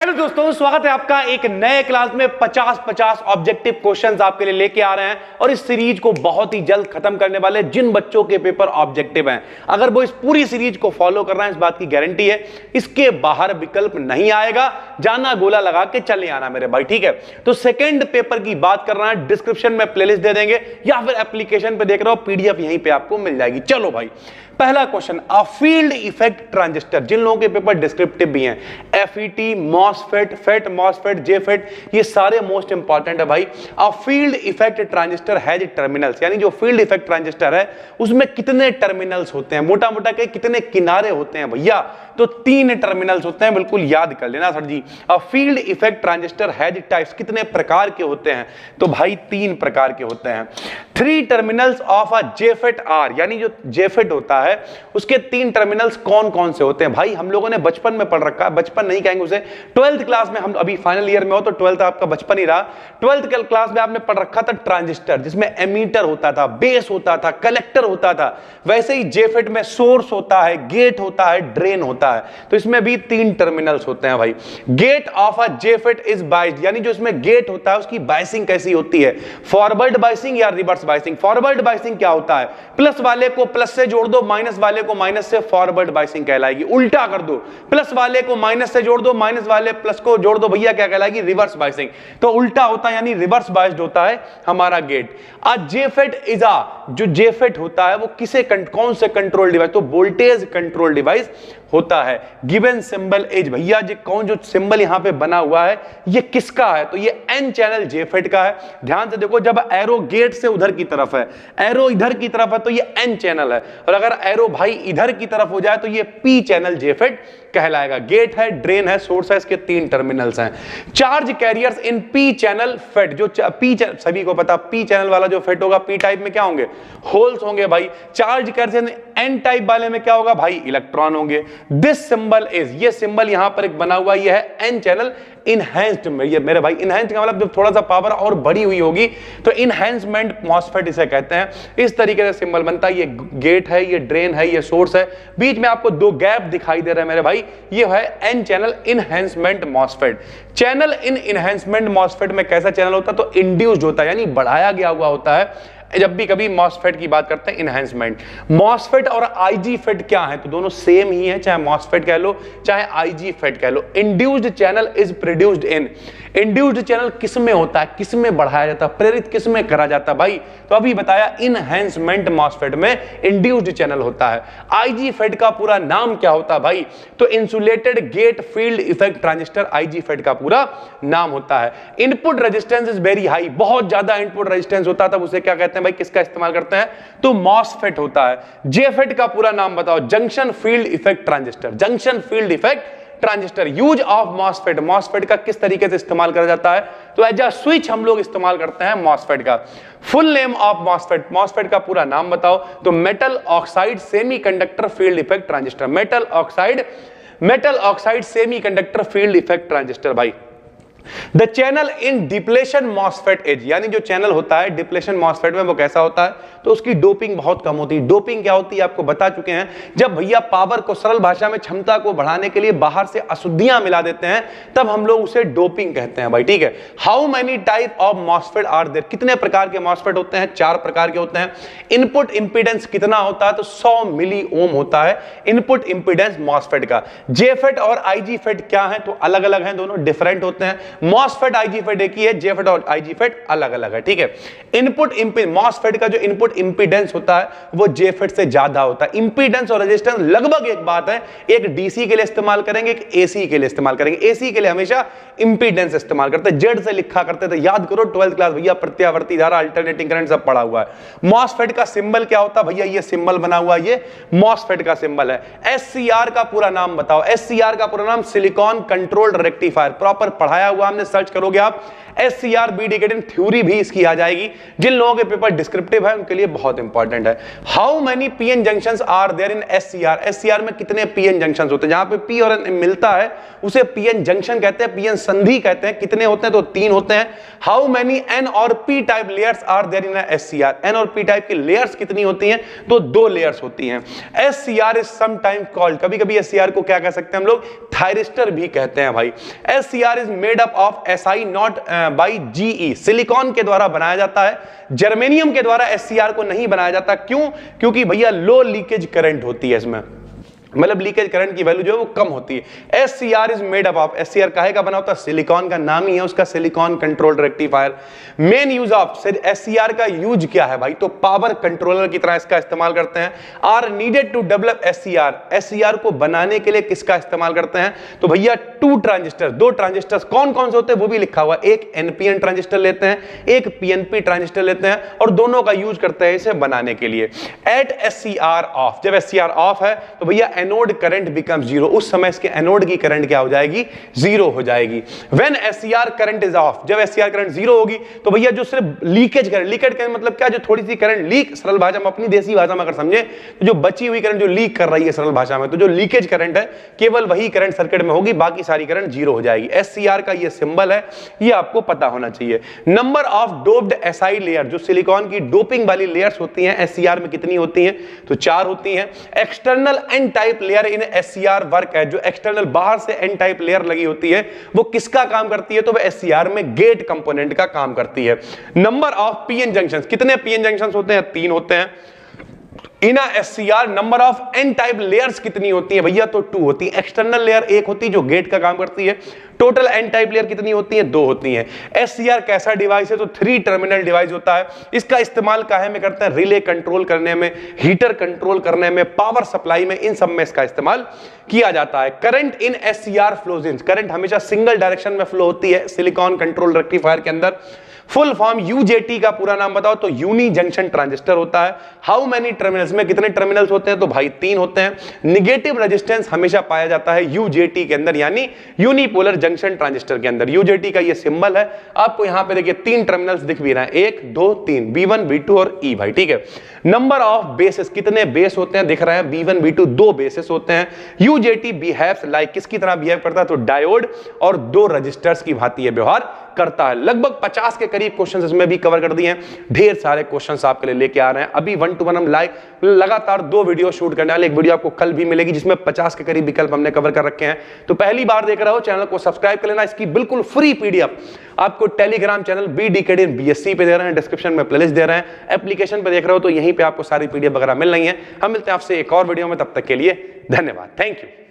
Hello दोस्तों, स्वागत है आपका एक नए क्लास में। 50-50 ऑब्जेक्टिव क्वेश्चंस आपके लिए लेके आ रहे हैं और इस सीरीज को बहुत ही जल्द खत्म करने वाले। जिन बच्चों के पेपर ऑब्जेक्टिव हैं, अगर वो इस पूरी सीरीज को फॉलो कर रहे हैं, इस बात की गारंटी है इसके बाहर विकल्प नहीं आएगा। जाना गोला लगा के चले आना मेरे भाई, ठीक है। तो सेकंड पेपर की बात कर रहा है, डिस्क्रिप्शन में प्लेलिस्ट दे देंगे या फिर एप्लीकेशन पे देख रहे हो, पीडीएफ यहीं पे आपको मिल जाएगी। चलो भाई, पहला question, a field effect transistor. जिन लोगों के पेपर डिस्क्रिप्टिव भी हैं, FET, MOSFET, FET, MOSFET, JFET, ये सारे मोस्ट इंपॉर्टेंट है भाई। A field effect transistor has terminals, यानी जो फील्ड इफेक्ट ट्रांजिस्टर है उसमें कितने टर्मिनल्स होते हैं, मोटा मोटा के कितने किनारे होते हैं भैया? तो 3 टर्मिनल्स होते हैं, बिल्कुल याद कर लेना sir ji. A field effect transistor has types, कितने प्रकार के होते हैं? तो भाई 3 प्रकार के होते हैं। 3 terminals of a JFET are, यानी जो जेफेट होता है उसके 3 टर्मिनल्स कौन कौन से होते हैं? भाई हम लोगों ने बचपन में पढ़ रखा है, बचपन नहीं कहेंगे उसे, 12th क्लास में। हम अभी फाइनल ईयर में हो तो 12th आपका बचपन ही रहा। 12th क्लास में आपने पढ़ रखा था ट्रांजिस्टर, जिसमें एमीटर होता था, बेस होता था, कलेक्टर होता था। वैसे ही जेफेट में सोर्स होता है, गेट होता है, ड्रेन होता है। तो इसमें भी 3 टर्मिनल्स होते हैं भाई। Gate of a JFET is biased, यानी जो इसमें गेट होता है उसकी बाइसिंग कैसी होती है? फॉरवर्ड बाइसिंग या रिवर्स बाइसिंग? फॉरवर्ड बाइसिंग क्या होता है? प्लस वाले को प्लस से जोड़ दो, माइनस वाले को माइनस से, फॉरवर्ड बाइसिंग कहलाएगी। उल्टा कर दो, प्लस वाले को माइनस से जोड़ दो, माइनस वाले प्लस को जोड़ दो, भैया क्या कहलाएगी? Reverse biasing. तो उल्टा होता है, यानी रिवर्स बाइस्ड होता है हमारा gate. A JFET is a, जो जेफेट होता है वो किसे कौन से कंट्रोल डिवाइस? तो वोल्टेज कंट्रोल डिवाइस होता है। गिवन सिंबल एज, भैया जी कौन जो सिंबल यहां पे बना हुआ है ये किसका है? तो ये एन चैनल जेफेट का है। ध्यान से देखो, जब एरो गेट से उधर की तरफ है, एरो इधर की तरफ है तो ये एन चैनल है, और अगर एरो भाई इधर की तरफ हो जाए तो ये पी चैनल जेफेट कहलाएगा। गेट है, ड्रेन है, सोर्स है, इसके 3 टर्मिनल्स हैं। Charge carriers in P channel fate, जो पी सभी को पता, पी चैनल वाला जो फेट होगा, पी टाइप में क्या होंगे? होल्स होंगे भाई। चार्ज कैरियर्स एन टाइप वाले में क्या होगा भाई? इलेक्ट्रॉन होंगे। दिस सिंबल इज, ये सिंबल यहां पर एक बना हुआ ये है एन चैनल इनहैंस्ड। ये मेरे भाई इनहैंस्ड का मतलब जब थोड़ा सा पावर और बड़ी हुई होगी तो इनहैंसमेंट मॉसफेट इसे कहते हैं। इस तरीके से सिंबल बनता है। ये गेट है, ये ड्रेन है, ये सोर्स है, बीच में आपको 2 गैप दिखाई दे रहे हैं मेरे भाई, ये है N channel enhancement MOSFET. Channel in enhancement MOSFET में कैसा चैनल होता है? तो इंड्यूस्ड होता है, यानी बढ़ाया गया हुआ होता है। जब भी कभी मॉसफेट की बात करते हैं, इनहैंसमेंट। मॉसफेट और आईजी फेट क्या है? तो दोनों सेम ही है, चाहे मॉसफेट कह लो चाहे आईजी फेट कह लो। Induced channel is produced in, induced channel किस में होता है, किस में बढ़ाया जाता है, प्रेरित किस में करा जाता है भाई? तो अभी बताया, इनहैंसमेंट मॉसफेट में इंड्यूस्ड चैनल होता है। आईजी फेट का पूरा नाम क्या होता है भाई? तो insulated gate field effect transistor IG FET का पूरा नाम होता है। Input resistance is very high, बहुत ज्यादा इनपुट रेजिस्टेंस होता है, तब उसे क्या कहते हैं भाई? किसका इस्तेमाल करते हैं? तो मॉसफेट होता है। जेफेट का पूरा नाम बताओ? Junction field effect transistor, junction field effect transistor. Use of MOSFET, MOSFET का किस तरीके से इस्तेमाल करा जाता है? तो एज अ स्विच हम लोग इस्तेमाल करते हैं मॉसफेट का। Full name of MOSFET, MOSFET का पूरा नाम बताओ? तो metal oxide semiconductor field effect transistor, metal oxide semiconductor field effect transistor भाई। The channel in depletion MOSFET as, यानी जो चैनल होता है डिप्लेशन मॉसफेट में वो कैसा होता है? तो उसकी डोपिंग बहुत कम होती है। डोपिंग क्या होती है आपको बता चुके हैं, जब भैया पावर को, सरल भाषा में क्षमता को बढ़ाने के लिए बाहर से अशुद्धियां मिला देते हैं, तब हम लोग उसे डोपिंग कहते हैं भाई, ठीक है। How many type of MOSFET are there, कितने प्रकार के मॉसफेट होते हैं? 4 प्रकार के होते हैं। इनपुट इंपीडेंस कितना होता है? तो 100 मिली ओम होता है इनपुट इंपीडेंस मॉसफेट का। जेफेट और आईजी फेट क्या है? तो अलग अलग हैं, दोनों डिफरेंट होते हैं। मॉसफेट आईजी फेट एक ही है, जेफेट और आईजी फेट अलग अलग है, ठीक है। इनपुट मॉसफेट का जो इनपुट इंपीडेंस होता है वो जेफेट से ज्यादा होता है। इंपीडेंस और रेजिस्टेंस लगभग एक बात है, एक डीसी के लिए इस्तेमाल करेंगे, एक एसी के लिए इस्तेमाल करेंगे। एसी के लिए हमेशा इंपीडेंस इस्तेमाल करते हैं, जेड से लिखा करते थे, याद करो 12th क्लास भैया, प्रत्यावर्ती धारा, अल्टरनेटिंग करंट सब पढ़ा हुआ है। मॉसफेट का सिंबल क्या होता है भैया? ये सिंबल बना हुआ, ये मॉसफेट का सिंबल है। एससीआर का पूरा नाम बताओ? एससीआर का पूरा नाम सिलिकॉन कंट्रोल्ड रेक्टिफायर, प्रॉपर पढ़ाया हुआ बाद में सर्च करोगे आप SCR B डिकेडेंट थ्योरी भी इसकी आ जाएगी। जिन लोगों के पेपर डिस्क्रिप्टिव है उनके लिए बहुत इंपॉर्टेंट है। How many PN junctions are there in SCR? SCR में कितने PN जंक्शंस होते हैं? जहां पे P और N मिलता है उसे PN जंक्शन कहते हैं, PN संधि कहते हैं। कितने होते हैं? तो 3 होते हैं। हाउ मेनी N और P type layers are there in SCR? N और P टाइप की लेयर्स कितनी होती हैं? तो 2 लेयर्स होती हैं। SCR इज समटाइम कॉल्ड, कभी कभी SCR को क्या कह सकते हैं हम लोग? थायरिस्टर भी कहते हैं भाई। SCR is made up of SI not by GE, silicon के द्वारा बनाया जाता है, जर्मेनियम के द्वारा SCR को नहीं बनाया जाता। क्यों? क्योंकि भैया लो लीकेज करंट होती है इसमें, मतलब लीकेज करंट की वैल्यू जो है वो कम होती है। SCR is made up of, SCR काहे का बना होता है? सिलिकॉन का नाम ही है उसका, silicon controlled rectifier. Main use of SCR का यूज क्या है भाई? तो पावर कंट्रोलर की तरह इसका इस्तेमाल करते हैं। Are needed to develop SCR, SCR को बनाने के लिए किसका इस्तेमाल करते हैं? तो भैया 2 ट्रांजिस्टर, 2 ट्रांजिस्टर्स कौन कौन से होते हैं वो भी लिखा हुआ। एक NPN ट्रांजिस्टर लेते हैं, एक PNP ट्रांजिस्टर लेते हैं और दोनों का यूज करते हैं इसे बनाने के लिए। एट SCR ऑफ, जब SCR ऑफ है तो भैया एनोड करंट बिकम्स 0, उस समय इसके एनोड की करंट क्या हो जाएगी? 0 हो जाएगी। When SCR current is of, जब SCR करंट 0 होगी तो भैया जो सिर्फ लीकेज करंट, लीकेज करंट मतलब क्या? जो थोड़ी सी करंट लीक, सरल भाषा में, अपनी देसी भाषा में अगर समझे तो जो बची हुई करंट जो लीक कर रही है सरल भाषा में, तो जो लीकेज करंट है केवल वही करंट सर्किट में होगी, बाकी सारी करंट 0 हो जाएगी। SCR का ये सिंबल है, ये आपको पता होना चाहिए। Number of doped SI layer, जो सिलिकॉन की डोपिंग वाली लेयर्स होती हैं SCR में कितनी होती हैं? तो 4 होती हैं। External N type layer in SCR work है, जो एक्सटर्नल बाहर से N टाइप लेयर लगी होती है वो किसका काम करती है? तो वह SCR में गेट कंपोनेंट का काम करती है। नंबर ऑफ PN जंक्शंस, कितने PN जंक्शंस होते हैं? 3 होते हैं। इन SCR number of N type layers कितनी होती है भैया? तो 2 होती है। एक्सटर्नल लेयर 1 होती है जो गेट का काम करती है। टोटल N टाइप लेयर कितनी होती है? 2 होती हैं। SCR कैसा डिवाइस है? तो 3 टर्मिनल डिवाइस होता है। इसका इस्तेमाल काहे में करते हैं? रिले कंट्रोल करने में, हीटर कंट्रोल करने में, पावर सप्लाई में, इन सब में इसका इस्तेमाल किया जाता है। Current in SCR flows in, current हमेशा सिंगल डायरेक्शन में फ्लो होती है सिलिकॉन कंट्रोल रेक्टिफायर के अंदर। फुल फॉर्म UJT का पूरा नाम बताओ? तो यूनी जंक्शन ट्रांजिस्टर होता है। हाउ मेनी टर्मिनल्स, में कितने टर्मिनल्स होते हैं? तो भाई 3 होते हैं। निगेटिव रेजिस्टेंस हमेशा पाया जाता है UJT के अंदर, यानी यूनिपोलर जंक्शन ट्रांजिस्टर के अंदर। UJT का ये सिंबल है, आपको यहां पे देखिए 3 टर्मिनल्स दिख भी रहे हैं, 1 2 3, B1 B2 और E भाई, ठीक है। नंबर ऑफ बेसेस, कितने बेस होते हैं? दिख रहे हैं B1 B2, 2 बेसेस होते हैं। UJT बिहेव्स लाइक, किसकी तरह बिहेव करता है? तो डायोड और 2 रजिस्टर्स की भांति व्यवहार करता है। लगभग 50 के करीब क्वेश्चंस इसमें भी कवर कर दिए हैं। ढेर सारे क्वेश्चंस आपके लिए लेके आ रहे हैं। अभी 1 to 1 हम लगातार 2 वीडियो शूट करने वाले, एक वीडियो आपको कल भी मिलेगी जिसमें 50 के करीब विकल्प हमने कवर कर रखे हैं। तो पहली बार देख रहे हो चैनल को सब्सक्राइब कर लेना। इसकी बिल्कुल फ्री PDF आपको टेलीग्राम चैनल BDKD BSc पे दे रहे हैं, डिस्क्रिप्शन में प्लेलिस्ट दे रहे हैं। एप्लीकेशन पे देख रहे हो तो यहीं पे आपको सारी PDF वगैरह मिल रही है। हम मिलते हैं आपसे एक और वीडियो में, तब तक के लिए धन्यवाद, थैंक यू।